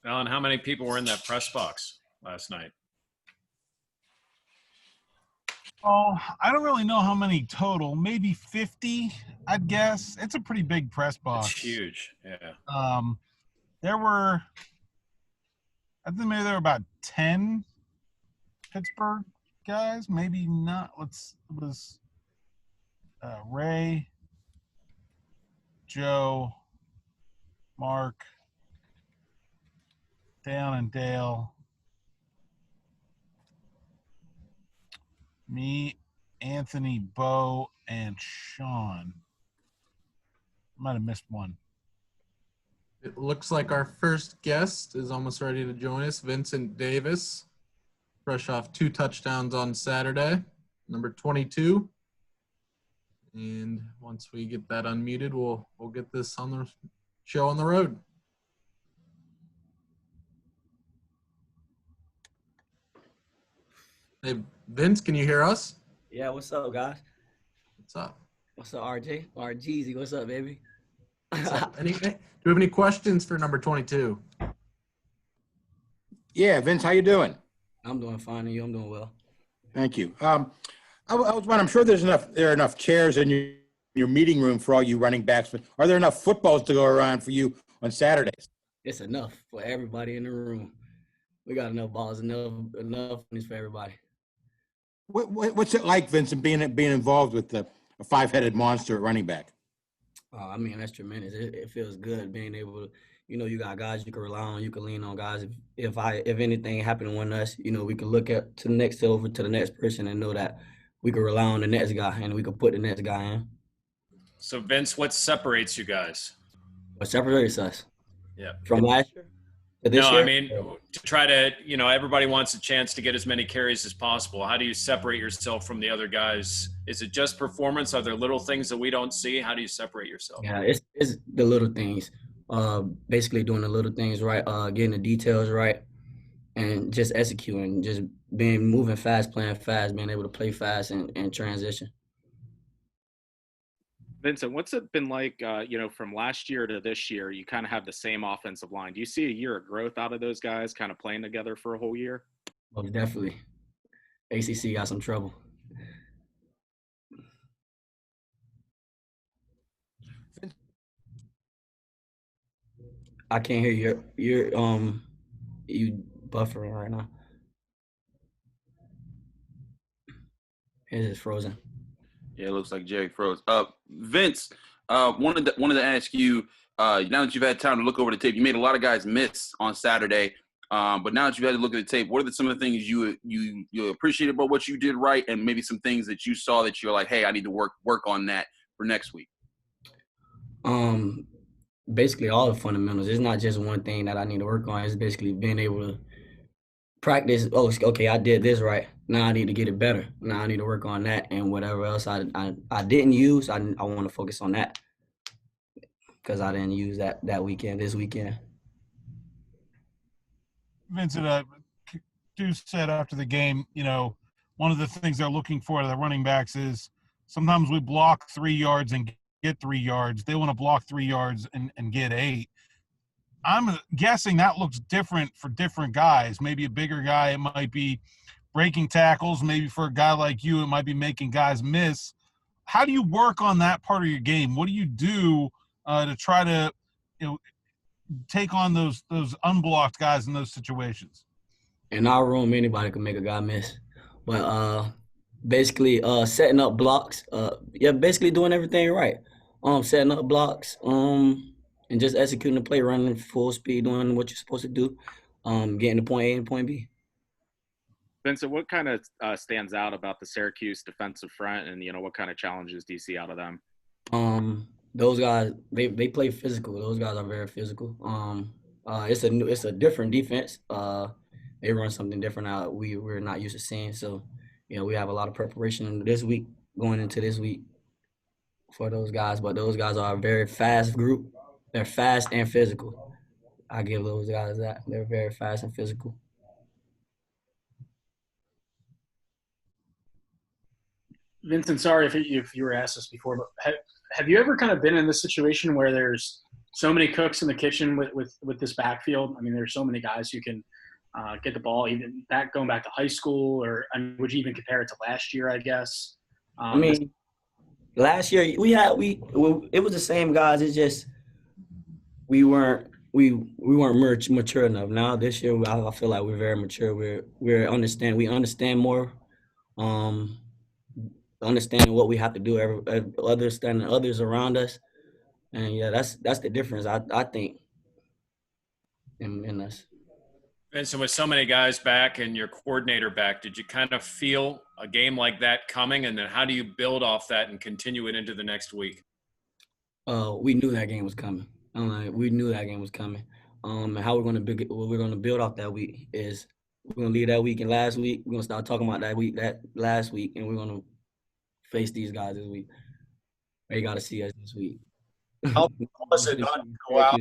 Alan, how many people were in that press box last night? Oh, I don't really know how many total. Maybe 50, I'd guess. It's a pretty big press box. It's huge. Yeah. There were, I think maybe there were about 10 Pittsburgh guys. Maybe not. It was Ray, Joe, Mark, Dan and Dale, me, Anthony, Bo, and Sean. Might have missed one. It looks like our first guest is almost ready to join us, Vincent Davis, fresh off 2 touchdowns on Saturday, number 22. And once we get that unmuted, we'll get this on the show on the road. Hey, Vince, can you hear us? Yeah, what's up, guys? What's up? What's up, RJ? RGZ, what's up, baby? What's up? Do we have any questions for number 22? Yeah, Vince, how you doing? I'm doing fine, and you? I'm doing well. Thank you. I was wondering, I'm sure there are enough chairs in your meeting room for all you running backs, but are there enough footballs to go around for you on Saturdays? It's enough for everybody in the room. We got enough balls, enough for everybody. What's it like, Vincent, being involved with a 5-headed monster at running back? I mean, that's tremendous. It feels good being able to, you got guys you can rely on, you can lean on guys. If anything happened to one of us, we can look over to the next person and know that we can rely on the next guy and we can put the next guy in. So, Vince, what separates you guys? What separates us? Yeah. From last year to this year? I mean, to try to, everybody wants a chance to get as many carries as possible. How do you separate yourself from the other guys? Is it just performance? Are there little things that we don't see? How do you separate yourself? Yeah, it's the little things. Basically doing the little things right, getting the details right, and just executing, just moving fast, playing fast, being able to play fast and transition. Vincent, what's it been like, from last year to this year? You kind of have the same offensive line. Do you see a year of growth out of those guys kind of playing together for a whole year? Oh, definitely. ACC got some trouble. I can't hear you. You buffering right now. It is frozen. Yeah, it looks like Jerry froze. Vince, wanted to ask you, now that you've had time to look over the tape, you made a lot of guys miss on Saturday. But now that you've had to look at the tape, what are some of the things you appreciate about what you did right, and maybe some things that you saw that you're like, hey, I need to work on that for next week? Basically all the fundamentals. It's not just one thing that I need to work on. It's basically being able to practice. Oh, okay, I did this right. Now I need to get it better. Now I need to work on that, and whatever else I didn't use, I want to focus on that because I didn't use that weekend. This weekend. Vincent, Deuce said after the game, one of the things they're looking for the running backs is sometimes we block 3 yards and get 3 yards. They want to block 3 yards and get 8. I'm guessing that looks different for different guys. Maybe a bigger guy, it might be breaking tackles. Maybe for a guy like you, it might be making guys miss. How do you work on that part of your game? What do you do to try to, take on those unblocked guys in those situations? In our room, anybody can make a guy miss. But basically setting up blocks, basically doing everything right. Setting up blocks, and just executing the play, running full speed, doing what you're supposed to do, getting to point A and point B. Vincent, what kind of stands out about the Syracuse defensive front, and what kind of challenges do you see out of them? Those guys, they play physical. Those guys are very physical. It's a different defense. They run something different out we're not used to seeing. So, we have a lot of preparation this week, going into this week for those guys. But those guys are a very fast group. They're fast and physical. I give those guys that. They're very fast and physical. Vincent, sorry if you were asked this before, but have you ever kind of been in this situation where there's so many cooks in the kitchen with this backfield. I mean, there's so many guys who can get the ball, even going back to high school, or would you even compare it to last year? I guess. I mean, last year it was the same guys. It's just we weren't mature enough. Now this year, I feel like we're very mature. We understand more. Understanding what we have to do, understanding others around us, and yeah, that's the difference. I think in us. Vincent, with so many guys back and your coordinator back, did you kind of feel a game like that coming? And then how do you build off that and continue it into the next week? We knew that game was coming. We knew that game was coming. And how we're gonna build off that week is we're gonna leave that week and last week. We're gonna start talking about that last week, and we're gonna face these guys this week. They got to see us this week. How was it not to go out?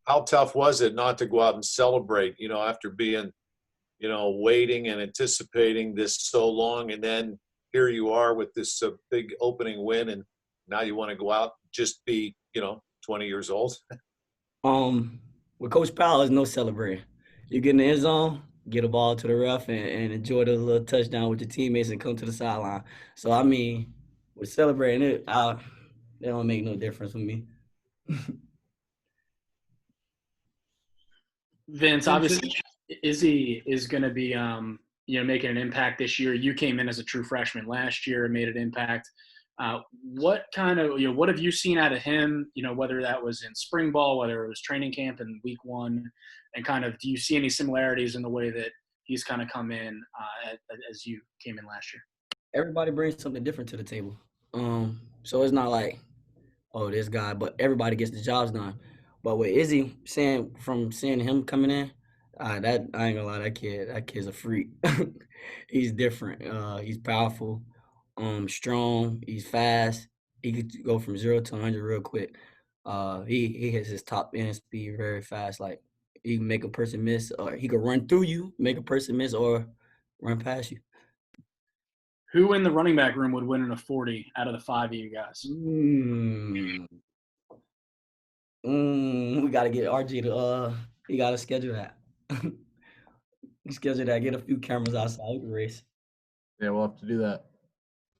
How tough was it not to go out and celebrate, after being, waiting and anticipating this so long, and then here you are with this big opening win, and now you want to go out, just be, 20 years old? With Coach Powell, there's no celebrating. You get in the end zone, get a ball to the ref, and enjoy the little touchdown with your teammates and come to the sideline. So, I mean, with celebrating it, it don't make no difference for me. Vince, obviously, Izzy is going to be, making an impact this year. You came in as a true freshman last year and made an impact. What kind of, what have you seen out of him, whether that was in spring ball, whether it was training camp in week 1, and kind of, do you see any similarities in the way that he's kind of come in as you came in last year? Everybody brings something different to the table. So it's not like, oh, this guy, but everybody gets the jobs done. But with Izzy, seeing him coming in, that I ain't gonna lie, that kid's a freak. He's different. He's powerful, strong. He's fast. He could go from 0 to 100 real quick. He hits his top end speed very fast. Like he can make a person miss, or he could run through you, make a person miss, or run past you. Who in the running back room would win in a 40 out of the 5 of you guys? We got to get RG to, he got to schedule that. Schedule that, get a few cameras outside. We can race. Yeah, we'll have to do that.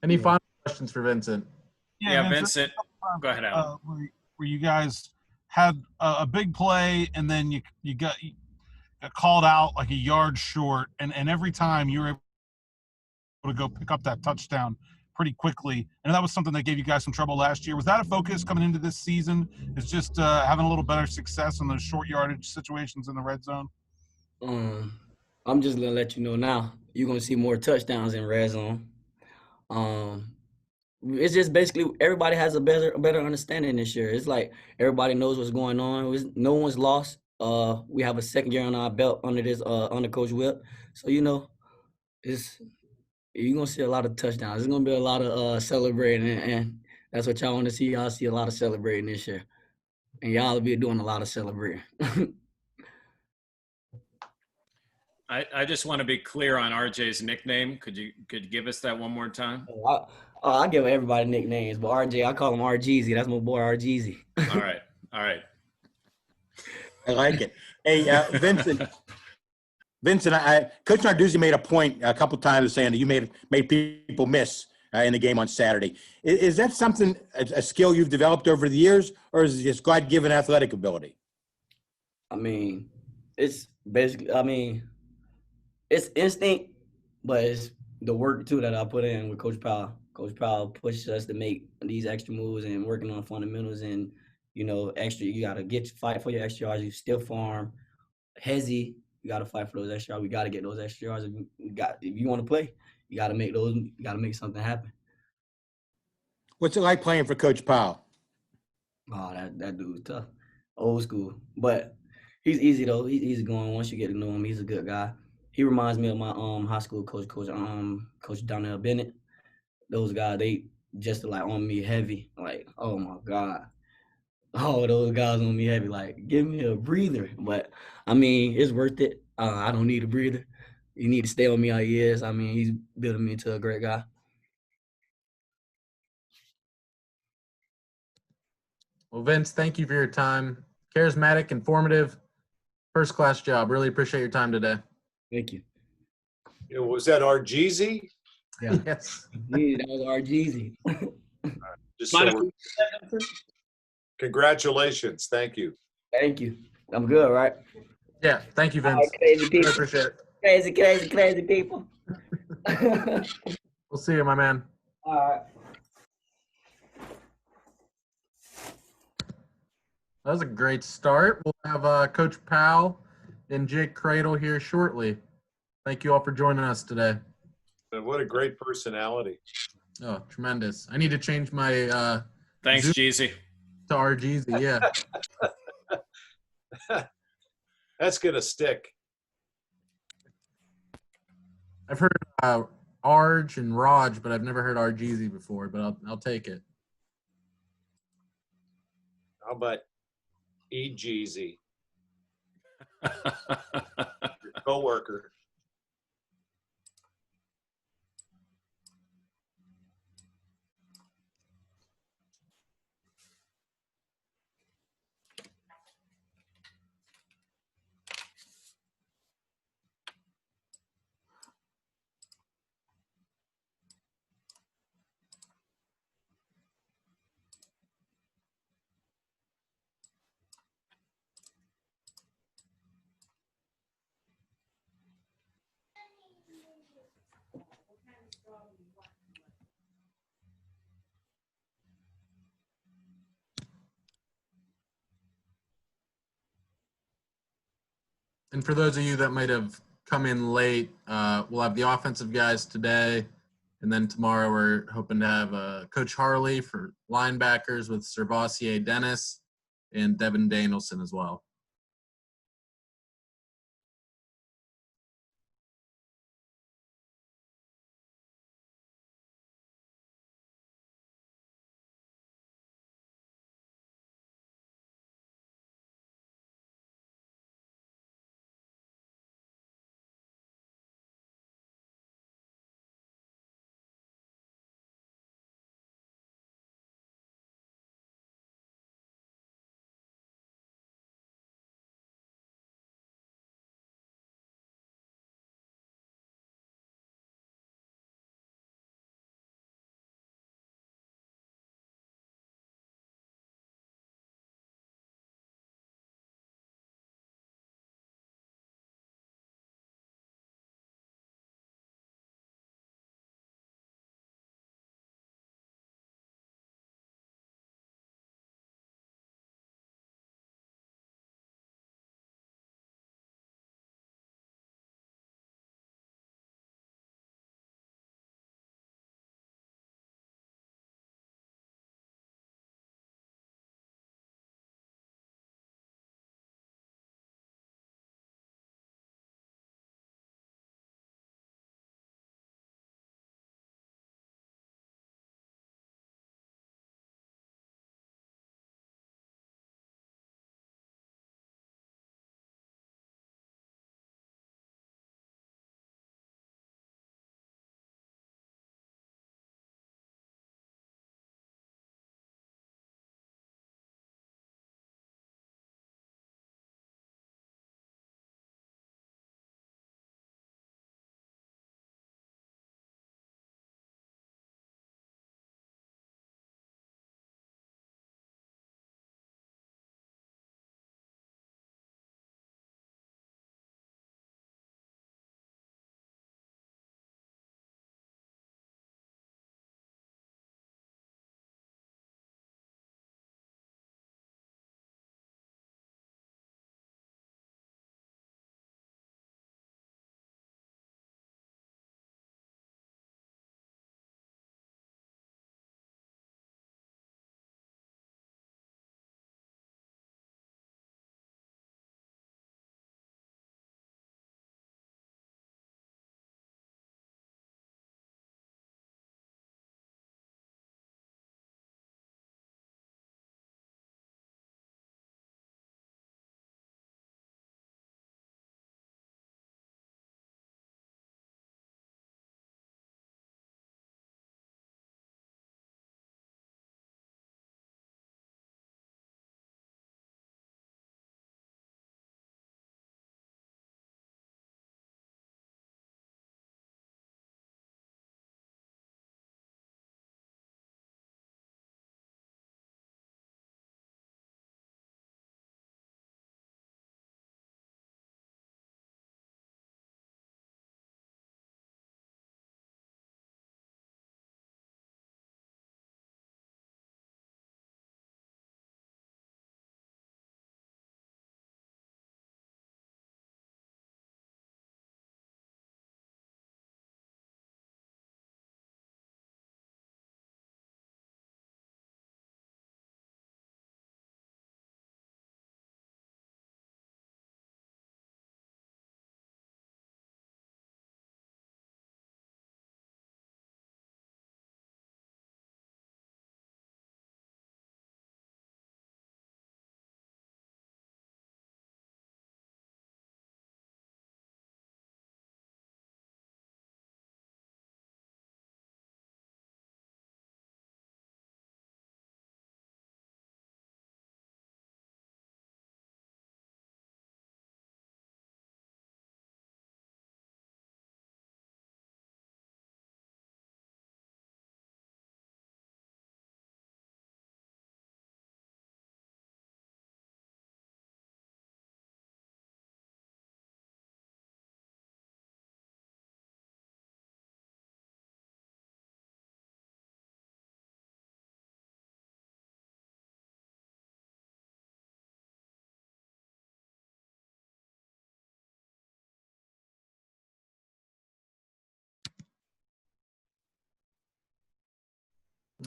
Any final questions for Vincent? Yeah, Vincent. Go ahead, Alan. Where you guys had a big play, and then you got called out like a yard short, and every time you were able to go pick up that touchdown pretty quickly. And that was something that gave you guys some trouble last year. Was that a focus coming into this season? It's just having a little better success in those short yardage situations in the red zone? I'm just going to let you know now, you're going to see more touchdowns in red zone. It's just basically everybody has a better understanding this year. It's like everybody knows what's going on. No one's lost. We have a second year on our belt under Coach Whip. So, you're going to see a lot of touchdowns. There's going to be a lot of celebrating, and that's what y'all want to see. Y'all see a lot of celebrating this year. And y'all will be doing a lot of celebrating. I just want to be clear on RJ's nickname. Could you give us that one more time? I give everybody nicknames, but RJ, I call him RGeezy. That's my boy RGeezy. All right. I like it. Hey, Vincent, Coach Narduzzi made a point a couple times saying that you made people miss in the game on Saturday. Is that something, a skill you've developed over the years, or is it just God-given athletic ability? I mean, it's basically, it's instinct, but it's the work, too, that I put in with Coach Powell. Coach Powell pushes us to make these extra moves and working on fundamentals and, extra. You got to fight for your extra yards. You stiff arm, hezzy. You got to fight for those extra yards. We got to get those extra yards. If you want to play, you got to make those. You got to make something happen. What's it like playing for Coach Powell? Oh, that dude's tough. Old school. But he's easy, though. He's easy going once you get to know him. He's a good guy. He reminds me of my high school coach Donnell Bennett. Those guys, they just like on me heavy. Like, oh my God. Oh, those guys on me heavy. Like, give me a breather. But it's worth it. I don't need a breather. You need to stay on me all years. He's building me into a great guy. Well, Vince, thank you for your time. Charismatic, informative, first-class job. Really appreciate your time today. Thank you. Was that our Jeezy? Yeah. Yes. Yeah, that was our Jeezy. Just Mind so if we're, congratulations. Thank you. Thank you. I'm good, right? Yeah. Thank you, All Vince. right, crazy Really people. appreciate it. Crazy people. We'll see you, my man. All right. That was a great start. We'll have Coach Powell and Jake Cradle here shortly. Thank you all for joining us today. And what a great personality. Oh, tremendous. I need to change my Thanks, Zoom Jeezy. to RGZ. Yeah. That's going to stick. I've heard Arj and Raj, but I've never heard RGZ before, but I'll take it. How about E. Jeezy, your coworker? And for those of you that might have come in late, we'll have the offensive guys today. And then tomorrow we're hoping to have Coach Harley for linebackers with Servassier Dennis and Devin Danielson as well.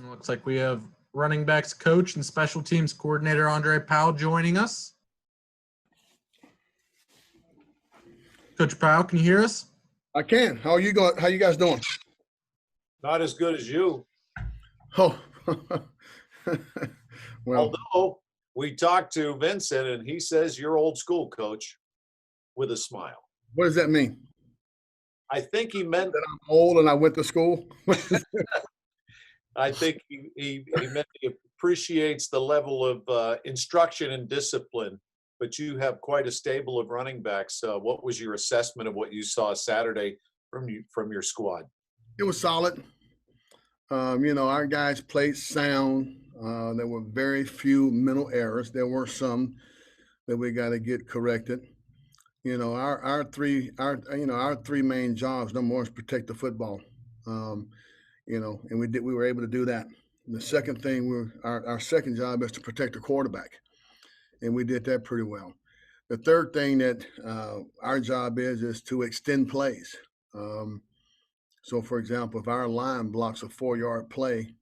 Looks like we have running backs coach and special teams coordinator Andre Powell joining us. Coach Powell, can you hear us? I can. How are you going? How you guys doing? Not as good as you. Oh, well, Although we talked to Vincent and he says you're old school, coach, with a smile. what does that mean? I think he meant That I'm old and I went to school? I think he meant he appreciates the level of instruction and discipline, but you have quite a stable of running backs. What was your assessment of what you saw Saturday from your squad? It was solid. Our guys played sound. There were very few mental errors. There were some that we got to get corrected. Our three main jobs. Number one is protect the football. And we were able to do that. The second thing, our second job is to protect the quarterback, and we did that pretty well. The third thing that our job is to extend plays. So, for example, if our line blocks a 4-yard play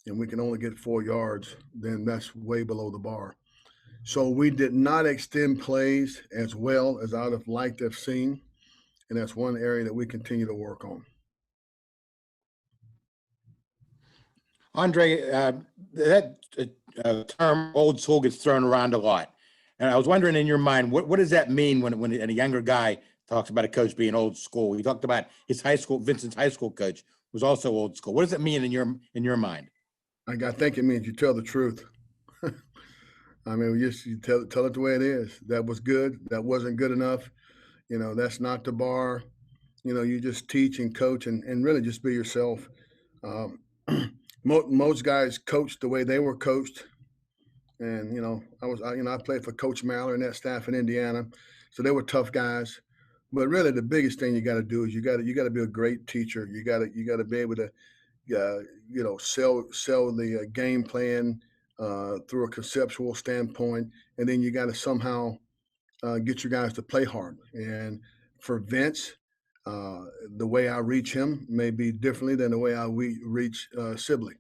and we can only get 4 yards, then that's way below the bar. So we did not extend plays as well as I would have liked to have seen, and that's one area that we continue to work on. Andre, that term old school gets thrown around a lot. And I was wondering in your mind, what does that mean when a younger guy talks about a coach being old school? He talked about Vincent's high school coach was also old school. What does it mean in your mind? I think it means you tell the truth. I mean, you tell it the way it is. That was good. That wasn't good enough. That's not the bar. You just teach and coach and really just be yourself. Most guys coached the way they were coached. And, I played for Coach Maller and that staff in Indiana. So they were tough guys. But really the biggest thing you got to do is you got to be a great teacher. You got to be able to, sell the game plan through a conceptual standpoint. And then you got to somehow get your guys to play hard. And for Vince, the way I reach him may be differently than the way I reach Sibley.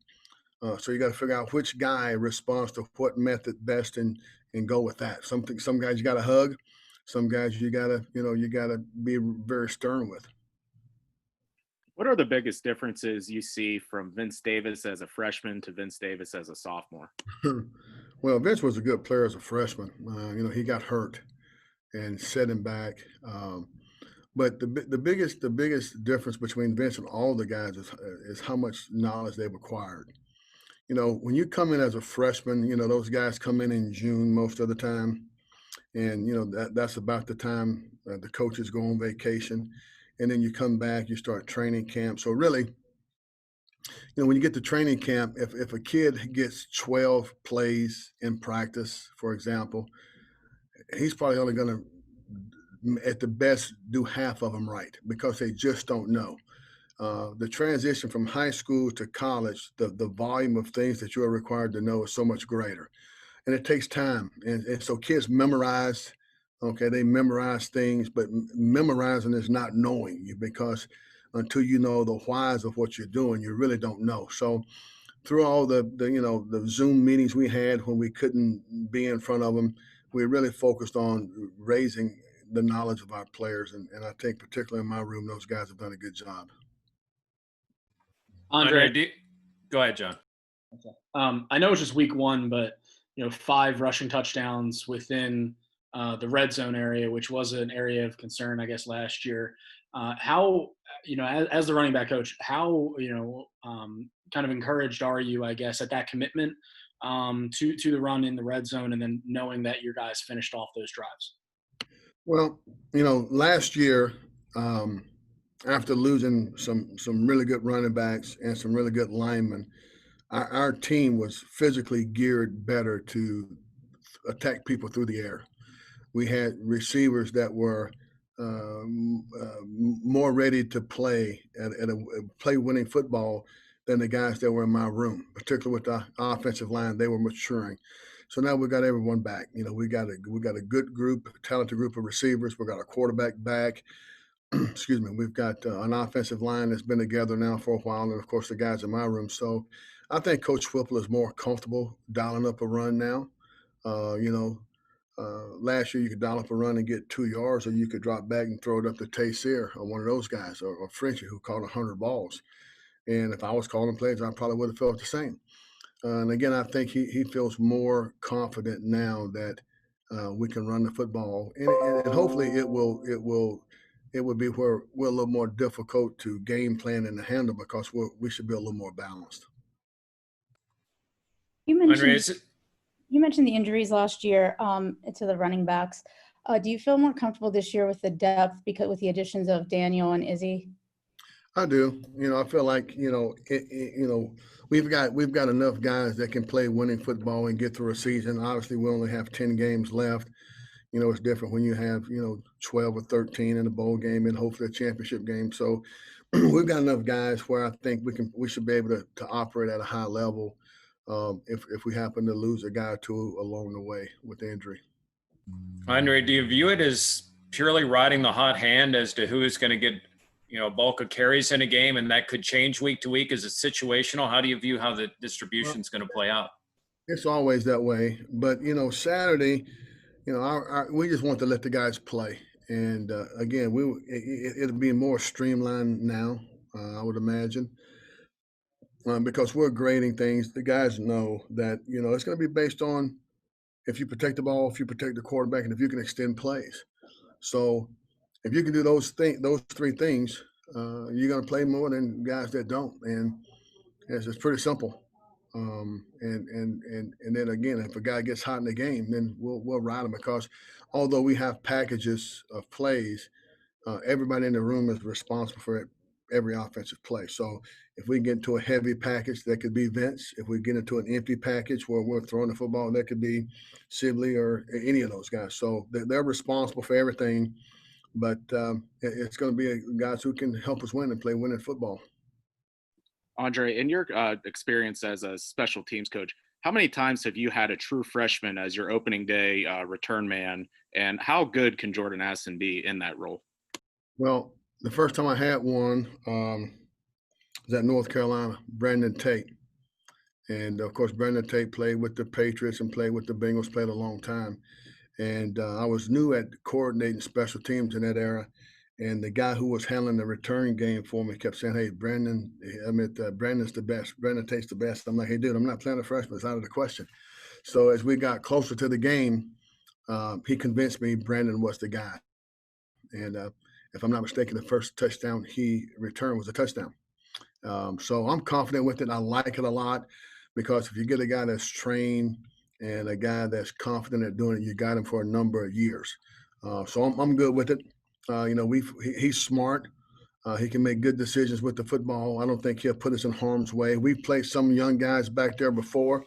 So you got to figure out which guy responds to what method best and go with that. Some guys you got to hug, some guys you got to be very stern with. What are the biggest differences you see from Vince Davis as a freshman to Vince Davis as a sophomore? Well, Vince was a good player as a freshman. He got hurt and set him back. But the biggest difference between Vince and all the guys is how much knowledge they've acquired. When you come in as a freshman, those guys come in June most of the time. And, that's about the time the coaches go on vacation. And then you come back, you start training camp. So really, when you get to training camp, if a kid gets 12 plays in practice, for example, he's probably only going to, at the best, do half of them right because they just don't know. The transition from high school to college, the volume of things that you are required to know is so much greater. And it takes time. And so kids memorize, they memorize things, but memorizing is not knowing you because until you know the whys of what you're doing, you really don't know. So through all the Zoom meetings we had when we couldn't be in front of them, we really focused on raising the knowledge of our players. And I think particularly in my room, those guys have done a good job. Andre, go ahead, John. I know it's just week one, but 5 rushing touchdowns within the red zone area, which was an area of concern, I guess, last year. How, as the running back coach, how, kind of encouraged are you, I guess, at that commitment to the run in the red zone and then knowing that your guys finished off those drives? Well, last year, after losing some really good running backs and some really good linemen, our team was physically geared better to attack people through the air. We had receivers that were more ready to play at a play-winning football than the guys that were in my room, particularly with the offensive line. They were maturing. So now we got everyone back. We got a good group, a talented group of receivers. We got a quarterback back. Excuse me. We've got an offensive line that's been together now for a while, and of course the guys in my room. So I think Coach Whipple is more comfortable dialing up a run now. Last year you could dial up a run and get 2 yards, or you could drop back and throw it up to Tayseer or one of those guys, or Frenchie who caught 100 balls. And if I was calling plays, I probably would have felt the same. And again, I think he feels more confident now that we can run the football, and hopefully it will be where we're a little more difficult to game plan and to handle, because we should be a little more balanced. You Andre, mentioned you mentioned the injuries last year to the running backs. Do you feel more comfortable this year with the depth because with the additions of Daniel and Izzy? I do. I feel like we've got enough guys that can play winning football and get through a season. Obviously, we only have 10 games left. It's different when you have 12 or 13 in a bowl game and hopefully a championship game. So we've got enough guys where I think we should be able to operate at a high level if we happen to lose a guy or two along the way with injury. Andre, do you view it as purely riding the hot hand as to who is going to get a bulk of carries in a game, and that could change week to week? Is it situational? How do you view how the distribution is going to play out? It's always that way, but Saturday, we just want to let the guys play, and again, it'll be more streamlined now, I would imagine, because we're grading things. The guys know that it's going to be based on if you protect the ball, if you protect the quarterback, and if you can extend plays. So if you can do those three things, you're going to play more than guys that don't, and it's pretty simple. And then again, if a guy gets hot in the game, then we'll ride him, because although we have packages of plays, everybody in the room is responsible for every offensive play. So if we get into a heavy package, that could be Vince. If we get into an empty package where we're throwing the football, that could be Sibley or any of those guys. So they're responsible for everything. But it's going to be guys who can help us win and play winning football. Andre, in your experience as a special teams coach, how many times have you had a true freshman as your opening day return man, and how good can Jordan Addison be in that role? Well, the first time I had one was at North Carolina, Brandon Tate. And, of course, Brandon Tate played with the Patriots and played with the Bengals, played a long time. And I was new at coordinating special teams in that era. And the guy who was handling the return game for me kept saying, "Hey, Brandon's the best. Brandon Tate's the best." I'm like, "Hey, dude, I'm not playing a freshman. It's out of the question." So as we got closer to the game, he convinced me Brandon was the guy. And if I'm not mistaken, the first touchdown he returned was a touchdown. So I'm confident with it. I like it a lot, because if you get a guy that's trained and a guy that's confident at doing it, you got him for a number of years. So I'm good with it. He's smart. He can make good decisions with the football. I don't think he'll put us in harm's way. We've played some young guys back there before,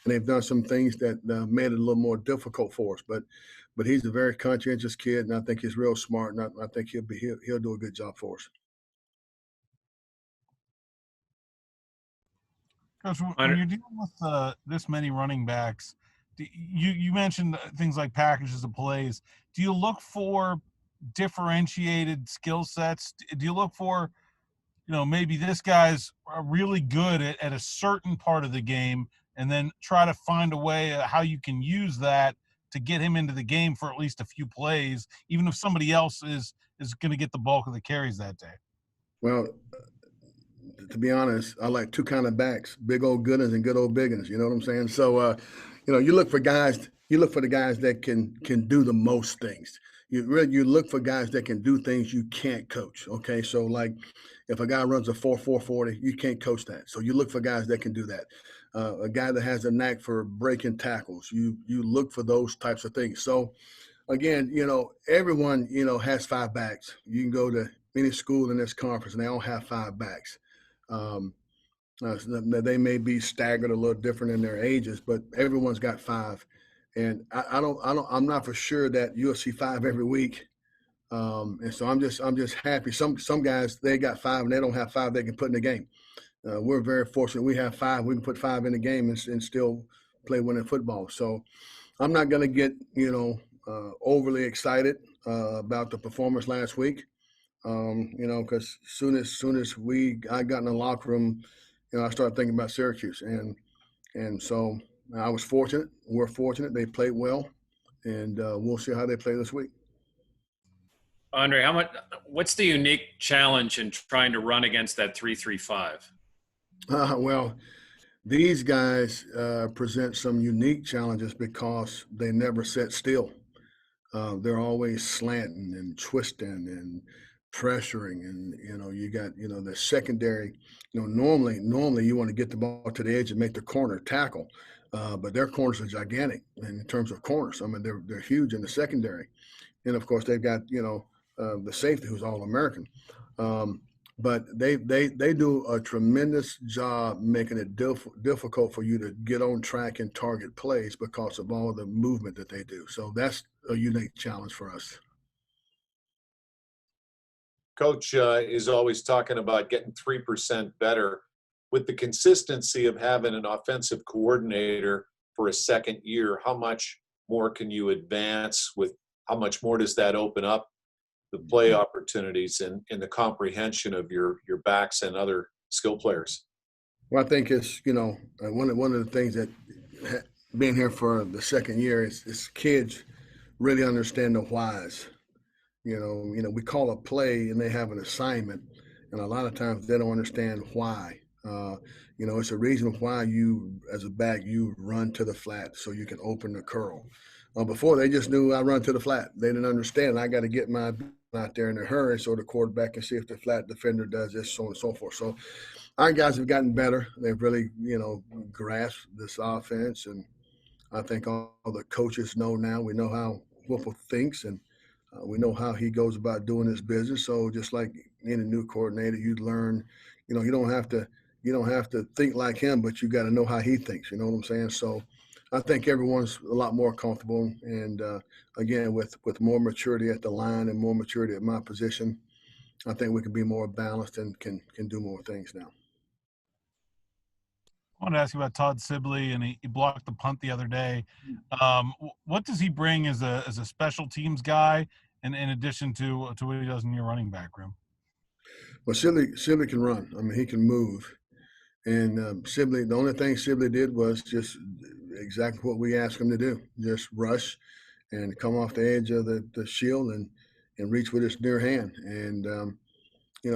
and they've done some things that made it a little more difficult for us. But he's a very conscientious kid, and I think he's real smart, and I think he'll do a good job for us. Coach, when you're dealing with this many running backs, you mentioned things like packages of plays. Do you look for differentiated skill sets? Do you look for, maybe this guy's really good at a certain part of the game, and then try to find a way how you can use that to get him into the game for at least a few plays, even if somebody else is going to get the bulk of the carries that day? Well, to be honest, I like two kind of backs: big old good ones and good old big ones. You know what I'm saying? So, you look for guys. You look for the guys that can do the most things. You look for guys that can do things you can't coach. Okay, so like if a guy runs a 4.40, you can't coach that. So you look for guys that can do that. A guy that has a knack for breaking tackles. You look for those types of things. So again, everyone has five backs. You can go to any school in this conference, and they all have five backs. They may be staggered a little different in their ages, but everyone's got five. And I'm not for sure that you'll see five every week. And so I'm just happy. Some guys, they got five and they don't have five they can put in the game. We're very fortunate. We have five. We can put five in the game and still play winning football. So I'm not going to get, overly excited about the performance last week. Because soon as I got in the locker room, I started thinking about Syracuse, and so I was fortunate. We're fortunate. They played well, and we'll see how they play this week. Andre, what's the unique challenge in trying to run against that 3-3-5? Well, these guys present some unique challenges because they never sit still. They're always slanting and twisting and pressuring, and you got the secondary. Normally you want to get the ball to the edge and make the corner tackle, but their corners are gigantic in terms of corners. I mean, they're huge in the secondary, and of course they've got the safety who's All-American. But they do a tremendous job making it difficult for you to get on track and target plays because of all the movement that they do. So that's a unique challenge for us. Coach is always talking about getting 3% better. With the consistency of having an offensive coordinator for a second year, how much more can you advance with how much more does that open up the play opportunities and the comprehension of your backs and other skill players? Well, I think it's, one of the things that being here for the second year is kids really understand the whys. We call a play and they have an assignment, and a lot of times they don't understand why. It's a reason why you, as a back, you run to the flat so you can open the curl. Before they just knew I run to the flat. They didn't understand I got to get my out there in a hurry so the quarterback can see if the flat defender does this, so on and so forth. So our guys have gotten better. They've really, grasped this offense, and I think all the coaches know now. We know how Whipple thinks, and we know how he goes about doing his business. So just like any new coordinator, you learn, you don't have to think like him, but you got to know how he thinks. You know what I'm saying? So I think everyone's a lot more comfortable, and again, with more maturity at the line and more maturity at my position, I think we can be more balanced and can do more things now. I want to ask you about Todd Sibley, and he blocked the punt the other day. What does he bring as a special teams guy, and in addition to what he does in your running back room? Well, Sibley can run. I mean, he can move. And Sibley, the only thing Sibley did was just exactly what we asked him to do, just rush and come off the edge of the shield and reach with his near hand. And,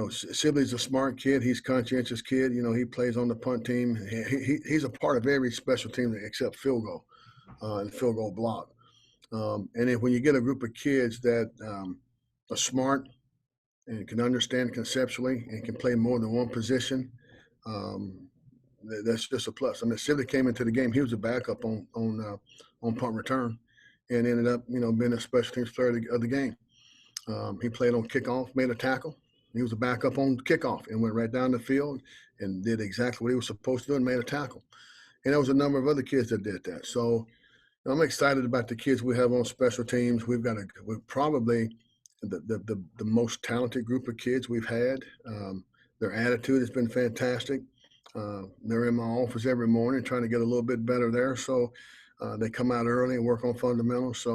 Sibley's a smart kid. He's a conscientious kid. He plays on the punt team. He's a part of every special team except field goal and field goal block. And then when you get a group of kids that are smart and can understand conceptually and can play more than one position, that's just a plus. I mean, Sibley came into the game. He was a backup on punt return, and ended up, being a special teams player of the game. He played on kickoff, made a tackle. He was a backup on kickoff and went right down the field and did exactly what he was supposed to do and made a tackle. And there was a number of other kids that did that. So I'm excited about the kids we have on special teams. We're probably the most talented group of kids we've had. Their attitude has been fantastic. They're in my office every morning trying to get a little bit better there. So they come out early and work on fundamentals.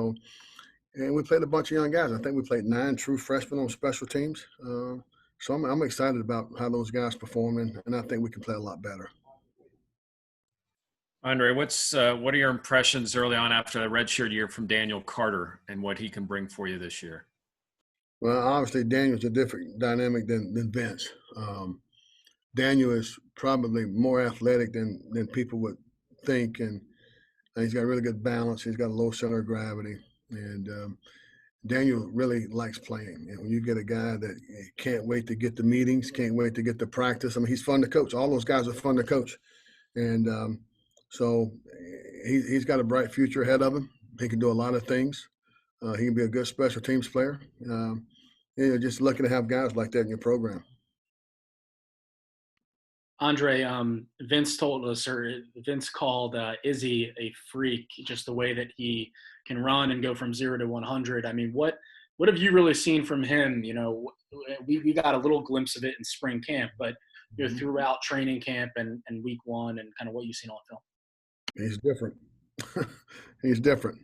And we played a bunch of young guys. I think we played 9 true freshmen on special teams. So I'm excited about how those guys perform, and I think we can play a lot better. Andre, what are your impressions early on after the redshirt year from Daniel Carter and what he can bring for you this year? Well, obviously Daniel's a different dynamic than Vince. Daniel is probably more athletic than people would think, and he's got really good balance. He's got a low center of gravity, and Daniel really likes playing. And when you get a guy that can't wait to get the meetings, can't wait to get the practice, I mean, he's fun to coach. All those guys are fun to coach, and so he's got a bright future ahead of him. He can do a lot of things. He can be a good special teams player. Just lucky to have guys like that in your program. Andre, Vince told us, or Vince called Izzy a freak, just the way that he can run and go from 0 to 100. I mean, what have you really seen from him? We got a little glimpse of it in spring camp, but throughout training camp and week 1 and kind of what you've seen on film. He's different. He's different.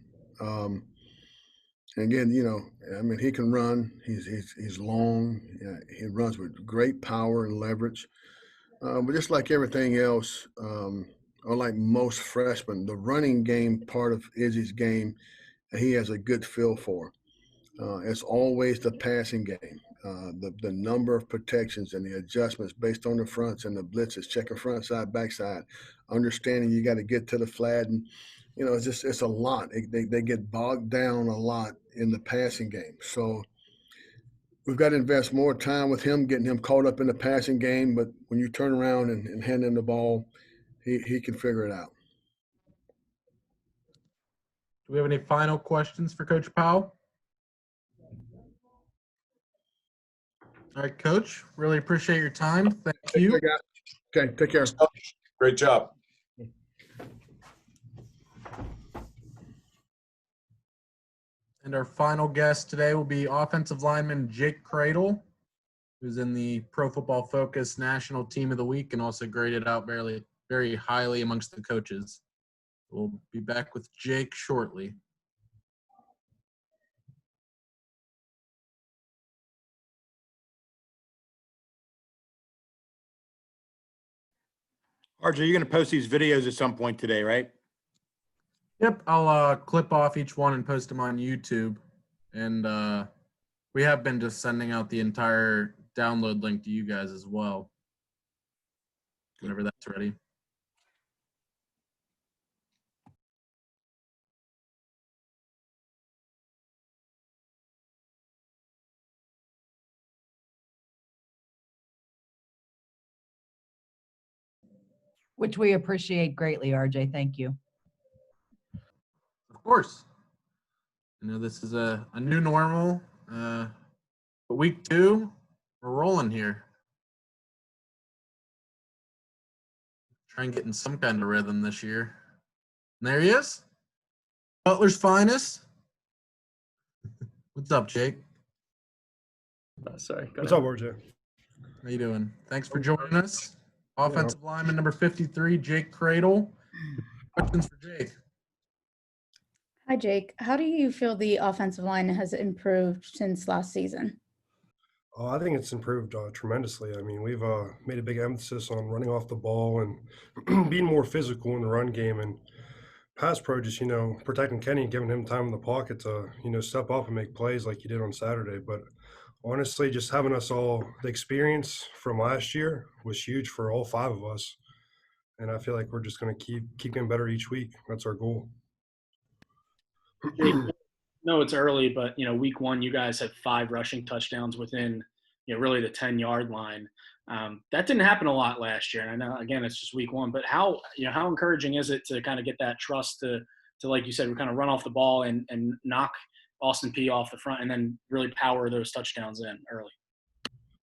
Again, I mean, he can run. He's long. He runs with great power and leverage. But just like everything else, unlike most freshmen, the running game part of Izzy's game, he has a good feel for. It's always the passing game, the number of protections and the adjustments based on the fronts and the blitzes, checking front side, backside, understanding you got to get to the flat. And, it's a lot. They get bogged down a lot in the passing game. So we've got to invest more time with him, getting him caught up in the passing game. But when you turn around and hand him the ball, he can figure it out. Do we have any final questions for Coach Powell? All right, Coach. Really appreciate your time. Thank you. Okay, take care. Great job. And our final guest today will be offensive lineman Jake Cradle, who's in the Pro Football Focus National Team of the Week and also graded out very highly amongst the coaches. We'll be back with Jake shortly. RJ, you're going to post these videos at some point today, right? Yep, I'll clip off each one and post them on YouTube. And we have been just sending out the entire download link to you guys as well, whenever that's ready. Which we appreciate greatly, RJ. Thank you. Of course. This is a new normal. But week 2, we're rolling here. Try and get in some kind of rhythm this year. And there he is. Butler's finest. What's up, Jake? Sorry. What's up, RJ? How you doing? Thanks for joining us. Offensive lineman number 53, Jake Cradle. Questions for Jake. Hi, Jake. How do you feel the offensive line has improved since last season? I think it's improved tremendously. I mean, we've made a big emphasis on running off the ball and being more physical in the run game. And pass pro, just, protecting Kenny and giving him time in the pocket to, step up and make plays like he did on Saturday. But honestly, just having us all, the experience from last year was huge for all 5 of us. And I feel like we're just going to keep getting better each week. That's our goal. No, it's early, but week 1, you guys had 5 rushing touchdowns within, really the 10-yard line. That didn't happen a lot last year. And I know, again, it's just week 1, but how encouraging is it to kind of get that trust to like you said, we kind of run off the ball and knock Austin P off the front and then really power those touchdowns in early?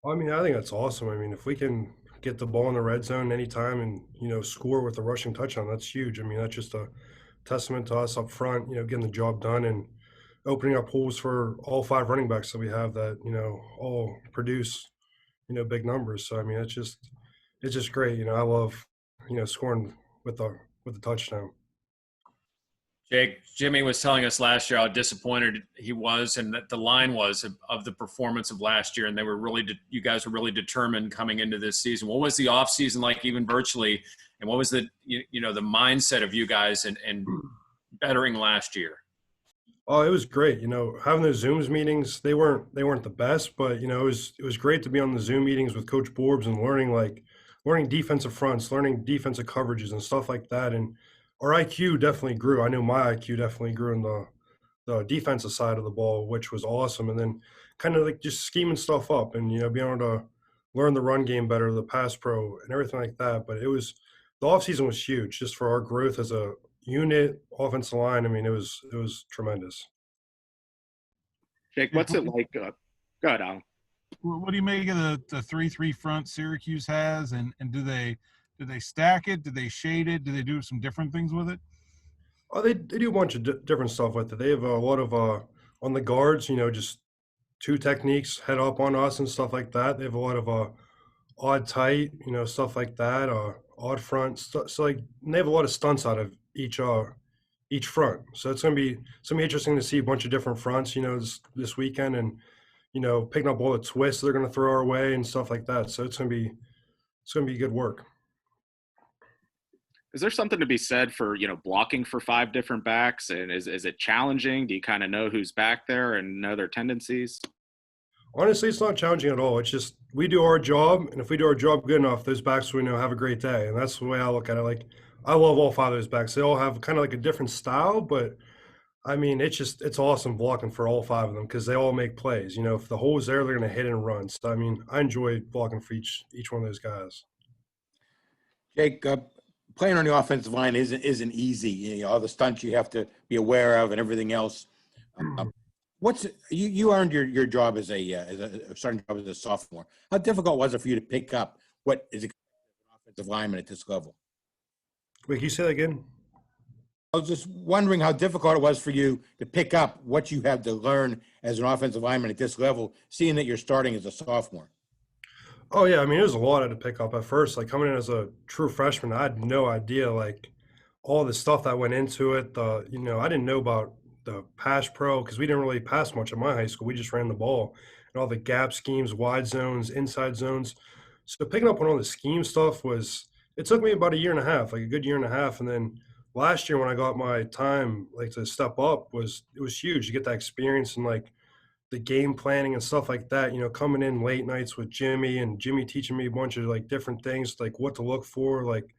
I mean, I think that's awesome. I mean, if we can get the ball in the red zone anytime and, score with a rushing touchdown, that's huge. I mean, that's just a testament to us up front, getting the job done and opening up holes for all 5 running backs that we have that, all produce, big numbers. So, I mean, it's just great. I love, scoring with the touchdown. Jake, Jimmy was telling us last year how disappointed he was and that the line was of the performance of last year. And you guys were really determined coming into this season. What was the off season like, even virtually? And what was the mindset of you guys and bettering last year? Oh, it was great. Having those Zooms meetings, they weren't the best, but it was great to be on the Zoom meetings with Coach Borbs and learning defensive fronts, learning defensive coverages and stuff like that. And our IQ definitely grew. I know my IQ definitely grew in the defensive side of the ball, which was awesome. And then kind of like just scheming stuff up and, being able to learn the run game better, the pass pro and everything like that. But the offseason was huge just for our growth as a unit, offensive line. I mean, it was tremendous. Jake, what's it like? Go ahead, Alan. What do you make of the 3-3 front Syracuse has, and do they stack it? Do they shade it? Do they do some different things with it? Oh, they do a bunch of different stuff with it. They have a lot of on the guards, just 2 techniques, head up on us and stuff like that. They have a lot of odd tight, stuff like that, odd front. So like they have a lot of stunts out of each front. So it's gonna be interesting to see a bunch of different fronts, this weekend, and picking up all the twists they're gonna throw our way and stuff like that. So it's gonna be it's going to be good work. Is there something to be said for, blocking for 5 different backs? And is it challenging? Do you kind of know who's back there and know their tendencies? Honestly, it's not challenging at all. It's just we do our job, and if we do our job good enough, those backs we know have a great day, and that's the way I look at it. Like, I love all 5 of those backs. They all have kind of like a different style, but I mean, it's awesome blocking for all 5 of them because they all make plays. If the hole is there, they're going to hit and run. So I mean, I enjoy blocking for each one of those guys. Jake, playing on the offensive line isn't easy. All the stunts you have to be aware of and everything else. You earned your job as a starting job as a sophomore. How difficult was it for you to pick up what is an offensive lineman at this level? Wait, can you say that again? I was just wondering how difficult it was for you to pick up what you have to learn as an offensive lineman at this level, seeing that you're starting as a sophomore. Oh yeah, I mean, it was a lot I had to pick up at first. Like coming in as a true freshman, I had no idea like all the stuff that went into it. I didn't know about the pass pro because we didn't really pass much at my high school. We just ran the ball and all the gap schemes, wide zones, inside zones. So picking up on all the scheme stuff it took me about a year and a half, like a good year and a half. And then last year when I got my time like to step up it was huge to get that experience and like the game planning and stuff like that, coming in late nights with Jimmy and Jimmy teaching me a bunch of like different things, like what to look for, like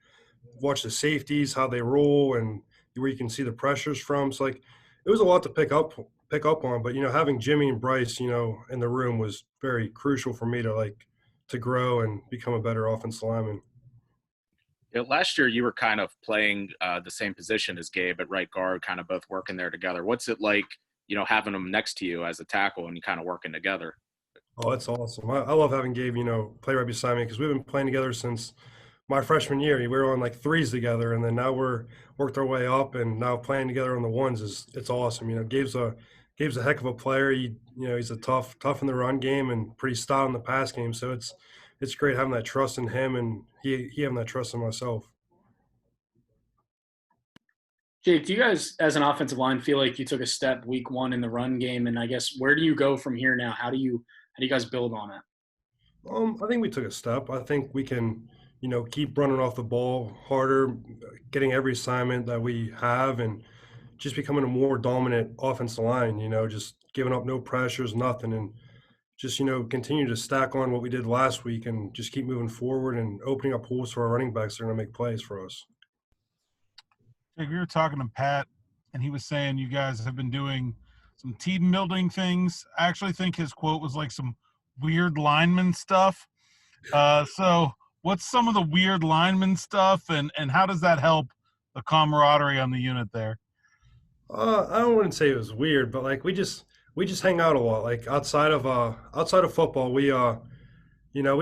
watch the safeties, how they roll and where you can see the pressures from. So like it was a lot to pick up on, but having Jimmy and Bryce, in the room was very crucial for me to grow and become a better offensive lineman. Last year you were kind of playing the same position as Gabe at right guard, kind of both working there together. What's it like, having them next to you as a tackle and kind of working together? Oh, that's awesome. I love having Gabe, play right beside me because we've been playing together since my freshman year. We were on like threes together, and then now we're worked our way up, and now playing together on the ones it's awesome. Gabe's a heck of a player. He's a tough in the run game and pretty stout in the pass game. So it's great having that trust in him and he having that trust in myself. Jake, do you guys, as an offensive line, feel like you took a step week 1 in the run game? And I guess where do you go from here now? How do you guys build on it? I think we took a step. I think we can, keep running off the ball harder, getting every assignment that we have, and just becoming a more dominant offensive line. Just giving up no pressures, nothing, and just continue to stack on what we did last week and just keep moving forward and opening up holes for our running backs that are going to make plays for us. We were talking to Pat, and he was saying you guys have been doing some team building things. I actually think his quote was like some weird lineman stuff. So what's some of the weird lineman stuff, and how does that help the camaraderie on the unit there? I wouldn't say it was weird, but like we just hang out a lot. Like outside of football, we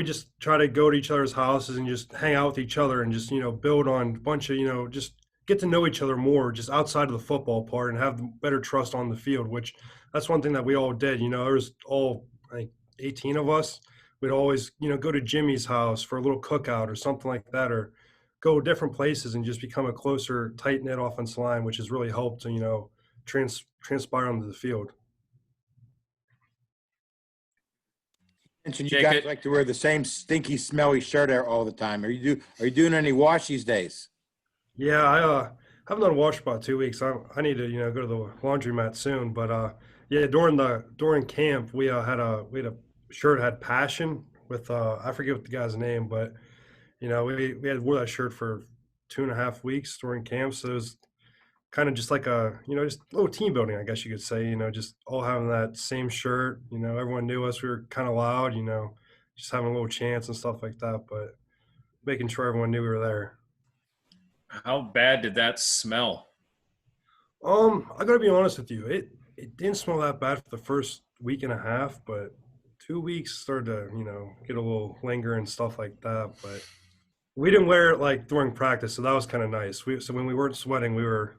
just try to go to each other's houses and just hang out with each other and just build on a bunch of just get to know each other more just outside of the football part and have better trust on the field, which that's one thing that we all did. There was all like 18 of us. We'd always, go to Jimmy's house for a little cookout or something like that, or go different places and just become a closer, tight-knit offensive line, which has really helped to, transpire onto the field. Mentioned you guys like to wear the same stinky, smelly shirt all the time. Are you doing any wash these days? Yeah, I haven't done a wash for about 2 weeks. I need to go to the laundromat soon. But yeah, during camp we had a shirt had passion with I forget what the guy's name, but we had wore that shirt for 2.5 weeks during camp. So it was kind of just like just a little team building, I guess you could say. Just all having that same shirt. Everyone knew us. We were kind of loud. Just having a little chance and stuff like that. But making sure everyone knew we were there. How bad did that smell? I gotta be honest with you. It didn't smell that bad for the first week and a half, but 2 weeks started to, get a little linger and stuff like that. But we didn't wear it like during practice, so that was kind of nice. So when we weren't sweating, we were,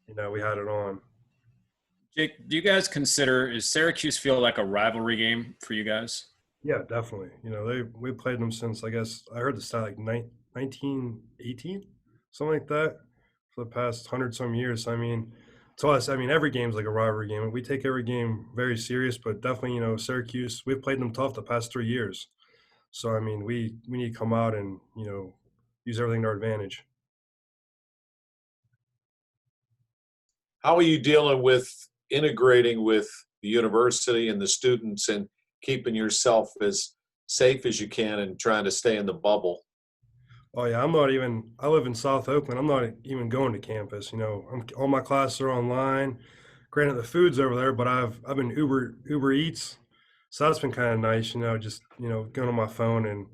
we had it on. Jake, do you guys does Syracuse feel like a rivalry game for you guys? Yeah, definitely. We played them since, I guess, I heard the stat like 1918, something like that, for the past 100-some years. I mean, to us, every game's like a rivalry game. We take every game very serious, but definitely, Syracuse, we've played them tough the past 3 years. So, I mean, we need to come out and, use everything to our advantage. How are you dealing with integrating with the university and the students and keeping yourself as safe as you can and trying to stay in the bubble? Oh yeah, I live in South Oakland. I'm not even going to campus. All my classes are online. Granted, the food's over there, but I've been Uber Eats, so that's been kind of nice. Just going on my phone and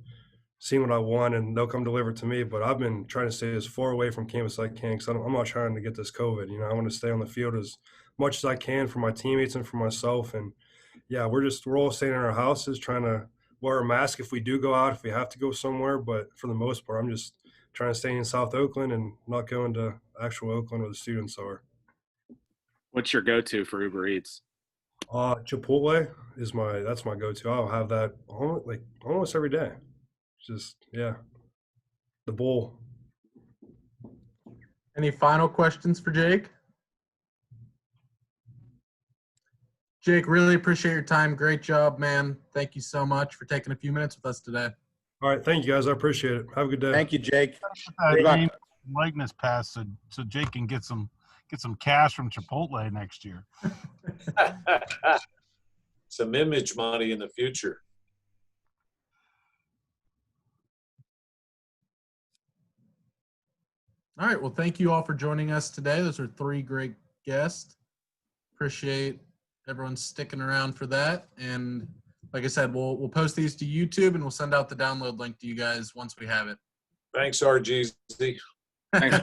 seeing what I want, and they'll come deliver it to me. But I've been trying to stay as far away from campus as I can, because I'm not trying to get this COVID. I want to stay on the field as much as I can for my teammates and for myself. And yeah, we're all staying in our houses, trying to wear a mask if we do go out, if we have to go somewhere. But for the most part, I'm just trying to stay in South Oakland and not going to actual Oakland where the students are. What's your go-to for Uber Eats? Chipotle that's my go-to. I'll have that almost every day. Just, yeah, the bowl. Any final questions for Jake? Jake, really appreciate your time. Great job, man. Thank you so much for taking a few minutes with us today. All right, thank you guys. I appreciate it. Have a good day. Thank you, Jake. Good Good luck. name likeness pass so Jake can get some cash from Chipotle next year. Some image money in the future. All right. Well, thank you all for joining us today. Those are 3 great guests. Appreciate everyone sticking around for that. And like I said, we'll post these to YouTube and we'll send out the download link to you guys once we have it. Thanks, RGZ. Thanks.